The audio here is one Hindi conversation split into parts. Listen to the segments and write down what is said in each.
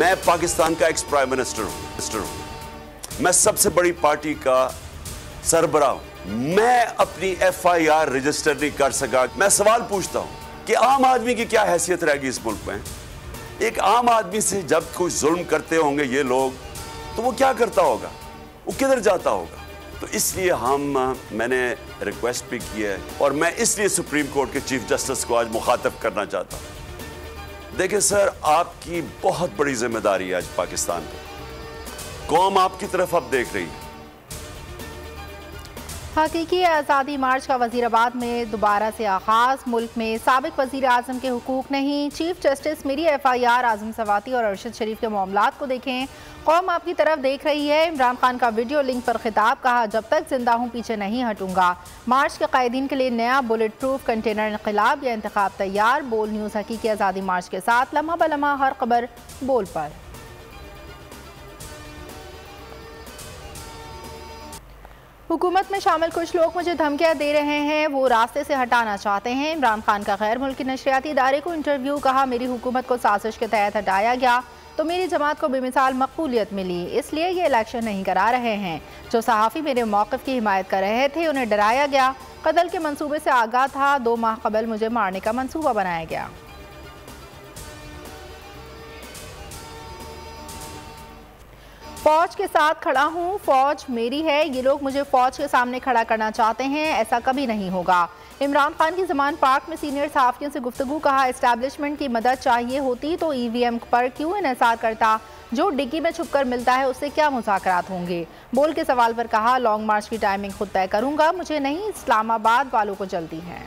मैं पाकिस्तान का एक्स प्राइम मिनिस्टर हूं, मैं सबसे बड़ी पार्टी का सरबराह हूं, मैं अपनी FIR रजिस्टर नहीं कर सका। मैं सवाल पूछता हूं कि आम आदमी की क्या हैसियत रहेगी इस मुल्क में? एक आम आदमी से जब कुछ जुल्म करते होंगे ये लोग, तो वो क्या करता होगा, वो किधर जाता होगा? तो इसलिए मैंने रिक्वेस्ट भी की है और मैं इसलिए सुप्रीम कोर्ट के चीफ जस्टिस को आज मुखातब करना चाहता हूं। देखिए सर, आपकी बहुत बड़ी जिम्मेदारी है आज पाकिस्तान पे। कौम आपकी तरफ अब देख रही है। हकीकी आज़ादी मार्च का वज़ीराबाद में दोबारा से आगाज़। मुल्क में साबिक वज़ीर आज़म के हुकूक नहीं, चीफ जस्टिस मेरी FIR आज़म सवाती और अरशद शरीफ के मामलात को देखें, कौम आपकी तरफ देख रही है। इमरान खान का वीडियो लिंक पर खिताब, कहा जब तक जिंदा हूँ पीछे नहीं हटूंगा। मार्च के कायदीन के लिए नया बुलेट प्रूफ कंटेनर इंक़िलाब या इंतखाब तैयार। बोल न्यूज़ हकीकी आज़ादी मार्च के साथ लम्हा ब लम्हा हर खबर बोल पर। हुकूमत में शामिल कुछ लोग मुझे धमकियां दे रहे हैं, वो रास्ते से हटाना चाहते हैं। इमरान खान का गैर मुल्की नशरियाती इदारे को इंटरव्यू, कहा मेरी हुकूमत को साजिश के तहत हटाया गया तो मेरी जमात को बेमिसाल मकबूलियत मिली, इसलिए ये इलेक्शन नहीं करा रहे हैं। जो सहाफ़ी मेरे मौक़िफ़ की हिमायत कर रहे थे उन्हें डराया गया। कत्ल के मंसूबे से आगाह था, 2 माह कबल मुझे मारने का मंसूबा बनाया गया। फौज के साथ खड़ा हूँ, फौज मेरी है। ये लोग मुझे फौज के सामने खड़ा करना चाहते हैं, ऐसा कभी नहीं होगा। इमरान खान की ज़मान पार्क में सीनियर सहाफ़ियों से गुफ्तगू, कहा एस्टैब्लिशमेंट की मदद चाहिए होती तो EVM पर क्यों इन्हिसार करता, जो डिग्गी में छुपकर मिलता है उससे क्या मुज़ाकरात होंगे। बोल के सवाल पर कहा लॉन्ग मार्च की टाइमिंग खुद तय करूँगा, मुझे नहीं इस्लामाबाद वालों को जल्दी है।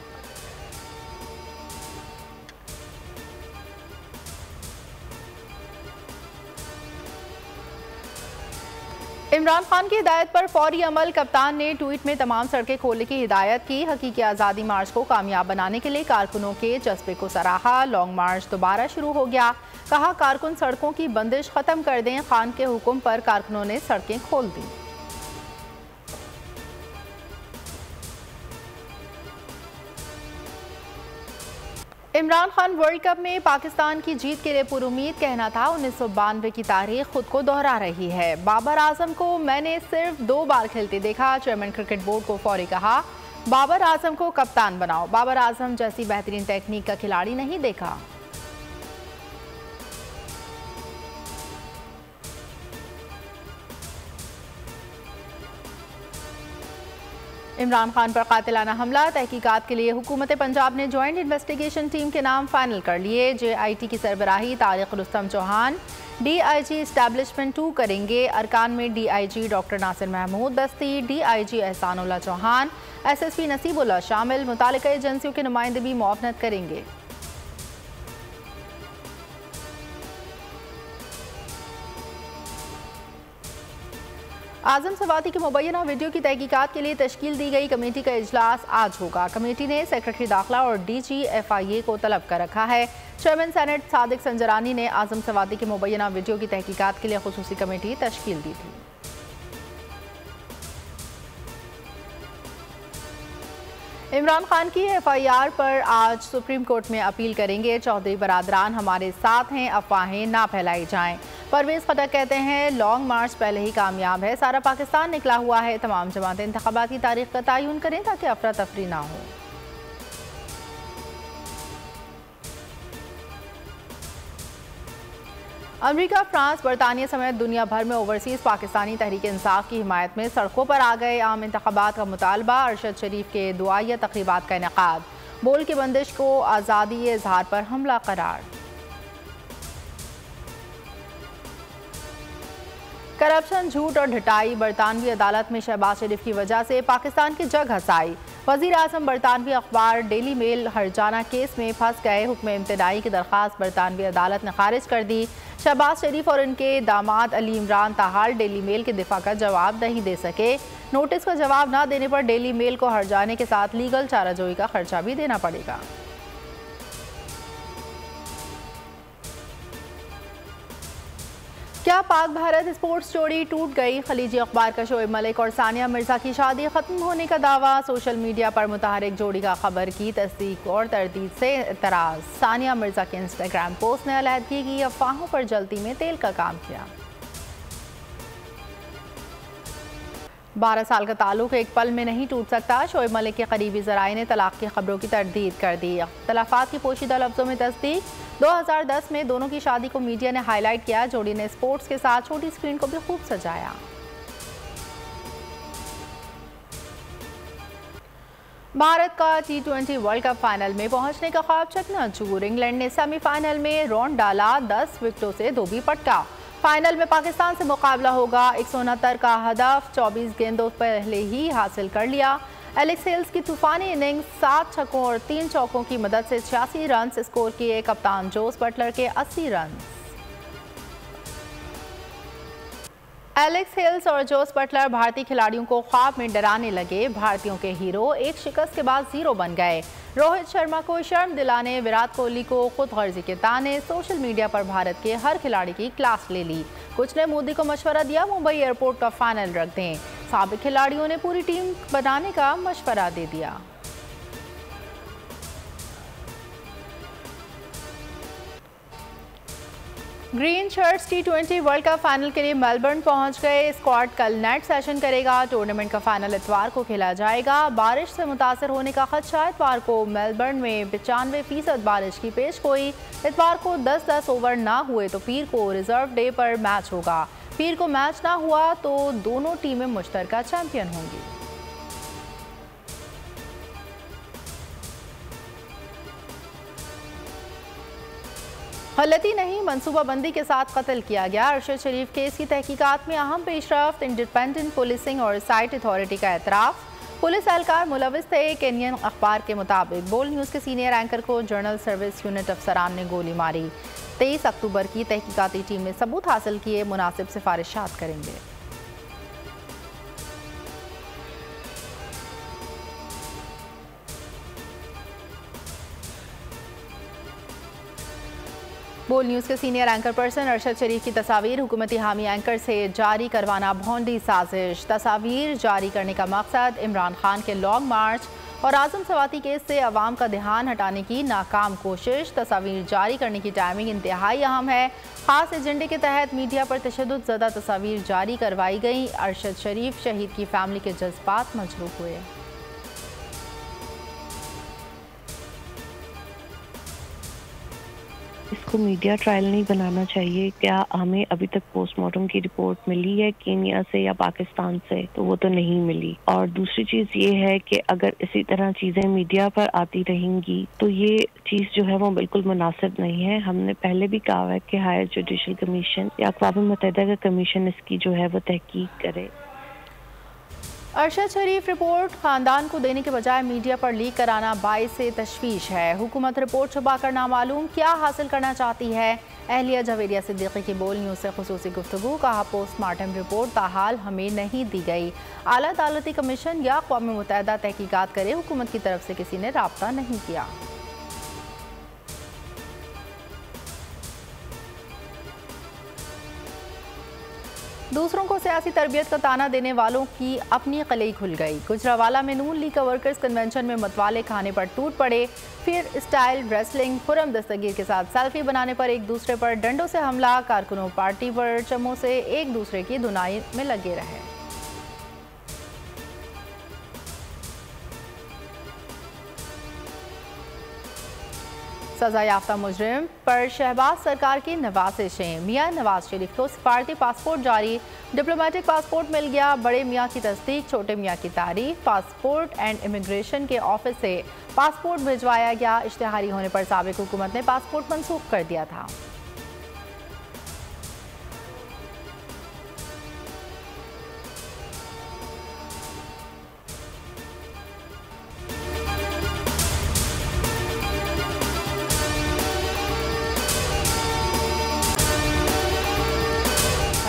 इमरान खान की हिदायत पर फौरी अमल, कप्तान ने ट्वीट में तमाम सड़कें खोलने की हिदायत की। हकीकी आज़ादी मार्च को कामयाब बनाने के लिए कारकुनों के जज्बे को सराहा। लॉन्ग मार्च दोबारा शुरू हो गया, कहा कारकुन सड़कों की बंदिश खत्म कर दें। खान के हुक्म पर कारकुनों ने सड़कें खोल दी। इमरान खान वर्ल्ड कप में पाकिस्तान की जीत के लिए पुरुमीद, कहना था 1992 की तारीख खुद को दोहरा रही है। बाबर आजम को मैंने सिर्फ 2 बार खेलते देखा, चेयरमैन क्रिकेट बोर्ड को फौरी कहा बाबर आजम को कप्तान बनाओ। बाबर आजम जैसी बेहतरीन टेक्निक का खिलाड़ी नहीं देखा। इमरान खान पर कातिलाना हमला, तहकीकात के लिए हुकूमत पंजाब ने जॉइंट इन्वेस्टिगेशन टीम के नाम फाइनल कर लिए। JIT की सरबराही तारिक रुस्तम चौहान DIG एस्टैब्लिशमेंट 2 करेंगे। अरकान में DIG डॉक्टर नासिर महमूद दस्ती, DIG एहसानुल्लाह चौहान, SSP नसीबुल्लाह शामिल। मुतालिका एजेंसियों के नुमाइंदे भी मुआवनत करेंगे। आज़म सवाती के मुबैना वीडियो की तहकीकात के लिए तश्कील दी गई कमेटी का इजलास आज होगा। कमेटी ने सेक्रेटरी दाखिला और DG FIA को तलब कर रखा है। चेयरमैन सेनेट सादिक संजरानी ने आज़म सवाती के मुबैना वीडियो की तहकीकात के लिए खुसूसी कमेटी तश्कील दी थी। इमरान खान की FIR पर आज सुप्रीम कोर्ट में अपील करेंगे। चौधरी बरादरान हमारे साथ हैं, अफवाहें ना फैलाई जाएं। परवेज खटक कहते हैं लॉन्ग मार्च पहले ही कामयाब है, सारा पाकिस्तान निकला हुआ है। तमाम जमातें इंतखाबाती तारीख का तयन करें ताकि अफरा तफरी ना हो। अमेरिका, फ्रांस, बरतानिया समेत दुनिया भर में ओवरसीज पाकिस्तानी तहरीक इंसाफ की हिमायत में सड़कों पर आ गए। आम इंतखाबात का मुतालबा, अरशद शरीफ के दुआया तकरीबात का इनेकाद। बोल की बंदिश को आज़ादी इजहार पर हमला करार। करप्शन, झूठ और ढिटाई, बरतानवी अदालत में शहबाज शरीफ की वजह से पाकिस्तान की जग हसाई। वज़ीर आज़म बरतानवी अखबार डेली मेल हरजाना केस में फंस गए। हुक्म इम्तनाई की दरख्वास्त बरतानवी अदालत ने खारिज कर दी। शहबाज शरीफ और उनके दामाद अली इमरान ताहाल डेली मेल के दिफा का जवाब नहीं दे सके। नोटिस का जवाब न देने पर डेली मेल को हरजाने के साथ लीगल चाराजोई का खर्चा भी देना पड़ेगा। क्या क्या पाक भारत स्पोर्ट्स जोड़ी टूट गई? खलीजी अखबार का शोएब मलिक और सानिया मिर्जा की शादी खत्म होने का दावा। सोशल मीडिया पर मुतहरिक जोड़ी का खबर की तस्दीक और तरदीद से एतराज़। सानिया मिर्जा के इंस्टाग्राम पोस्ट ने अलहदगी की अफवाहों पर जल्दी में तेल का काम किया। 12 साल का ताल्लुक एक पल में नहीं टूट सकता। शोएब मलिक के करीबी ज़राए ने तलाक की खबरों की तरदीद कर दी। इख्तलाफात की पोशीदा लफ्ज़ों में तस्दीक। 2010 में दोनों की शादी को मीडिया ने हाईलाइट किया। जोड़ी ने स्पोर्ट्स के साथ छोटी स्क्रीन को भी खूब सजाया। भारत का T20 वर्ल्ड कप फाइनल में पहुंचने का ख्वाब चकनाचूर। इंग्लैंड ने सेमीफाइनल में रौंद डाला, 10 विकेटों से धोबी पटका। फाइनल में पाकिस्तान से मुकाबला होगा। 169 का हदफ 24 गेंदों पहले ही हासिल कर लिया। एलेक्स हेल्स की तूफानी इनिंग्स 7 छक्कों और 3 चौकों की मदद से 86 रन स्कोर किए। कप्तान जोस बटलर के 80 रन। एलेक्स हेल्स और जोस बटलर भारतीय खिलाड़ियों को ख्वाब में डराने लगे। भारतीयों के हीरो एक शिकस्त के बाद 0 बन गए। रोहित शर्मा को शर्म दिलाने विराट कोहली को खुद गर्जी के ताने। सोशल मीडिया पर भारत के हर खिलाड़ी की क्लास ले ली। कुछ ने मोदी को मशवरा दिया मुंबई एयरपोर्ट का फाइनल रख दें। साबिक खिलाड़ियों ने पूरी टीम बनाने का मशवरा दे दिया। Green shirts T20 world cup final के लिए मेलबर्न पहुंच गए। स्क्वाड कल नेट सेशन करेगा। टूर्नामेंट का फाइनल इतवार को खेला जाएगा। बारिश से मुतासर होने का खदशा। इतवार को मेलबर्न में 95% बारिश की पेशगोई। इतवार को 10-10 ओवर ना हुए तो पीर को रिजर्व डे पर मैच होगा। पीर को मैच ना हुआ तो दोनों टीमें मुश्तरका चैंपियन होंगी। गलती नहीं, मंसूबाबंदी के साथ कत्ल किया गया। अरशद शरीफ केस की तहकीकात में अहम पेशरफ्त। इंडिपेंडेंट पुलिसिंग और साइट अथॉरिटी का एतराफ़। पुलिस एहलकार मुलविस थे। केनियन अखबार के मुताबिक बोल न्यूज़ के सीनियर एंकर को जर्नल सर्विस यूनिट अफसरान ने गोली मारी। 23 अक्टूबर की तहकीकाती टीम ने सबूत हासिल किए। मुनासिब सिफारिशात करेंगे। बोल न्यूज़ के सीनियर एंकर पर्सन अरशद शरीफ की तस्वीर हुकूमती हामी एंकर से जारी करवाना भौंडी साजिश। तस्वीर जारी करने का मकसद इमरान खान के लॉन्ग मार्च और आजम सवाती केस से अवाम का ध्यान हटाने की नाकाम कोशिश। तस्वीर जारी करने की टाइमिंग इंतहाई अहम है। खास एजेंडे के तहत मीडिया पर तशद्दुद ज़दा तस्वीर जारी करवाई गई। अरशद शरीफ शहीद की फैमिली के जज्बात मजरूह हुए। इसको मीडिया ट्रायल नहीं बनाना चाहिए। क्या हमें अभी तक पोस्टमार्टम की रिपोर्ट मिली है केनिया से या पाकिस्तान से? तो वो तो नहीं मिली। और दूसरी चीज ये है कि अगर इसी तरह चीजें मीडिया पर आती रहेंगी तो ये चीज जो है वो बिल्कुल मुनासिब नहीं है। हमने पहले भी कहा है कि हायर जुडिशल कमीशन या अक़वाम मुत्तहिदा का कमीशन इसकी जो है वो तहकीक करे। अरशद शरीफ रिपोर्ट खानदान को देने के बजाय मीडिया पर लीक कराना बाइस से तशवीश है। हुकूमत रिपोर्ट छुपा कर नामालूम क्या हासिल करना चाहती है। अहलिया जवेरिया सिद्दीकी की बोल न्यूज़ से खुसूसी गुफ्तगू। कहा पोस्टमार्टम रिपोर्ट ताहाल हमें नहीं दी गई। आला अदालती कमीशन या अक़वाम मुत्तहिदा तहकीकात करे। हुकूमत की तरफ से किसी ने राब्ता नहीं किया। दूसरों को सियासी तरबियत का ताना देने वालों की अपनी कलई खुल गई। गुजरावाला में नून लीग का वर्कर्स कन्वेंशन में मतवाले खाने पर टूट पड़े। फिर स्टाइल रेसलिंग। खुरम दस्तगीर के साथ सेल्फी बनाने पर एक दूसरे पर डंडों से हमला। कारकुनों पार्टी पर चमों से एक दूसरे की धुनाई में लगे रहे। सजा याफ्ता मुजरिम पर शहबाज सरकार की नवाजिशें। मियां नवाज शरीफ को सफारती पासपोर्ट जारी। डिप्लोमेटिक पासपोर्ट मिल गया। बड़े मियां की तस्दीक, छोटे मियां की तारीफ। पासपोर्ट एंड इमिग्रेशन के ऑफिस से पासपोर्ट भिजवाया गया। इश्तिहारी होने पर साबिक हुकूमत ने पासपोर्ट मनसूख कर दिया था।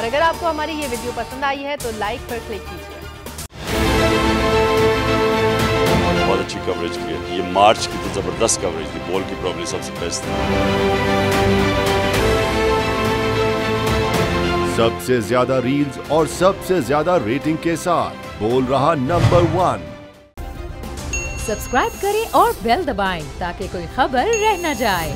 अगर आपको हमारी ये वीडियो पसंद आई है तो लाइक पर क्लिक कीजिए। बहुत अच्छी कवरेज की है। ये मार्च की तो जबरदस्त कवरेज थी। बॉल की प्रॉब्लम सबसे बेस्ट थी। सबसे ज्यादा रील्स और सबसे ज्यादा रेटिंग के साथ बोल रहा नंबर 1। सब्सक्राइब करें और बेल दबाएं ताकि कोई खबर रह न जाए।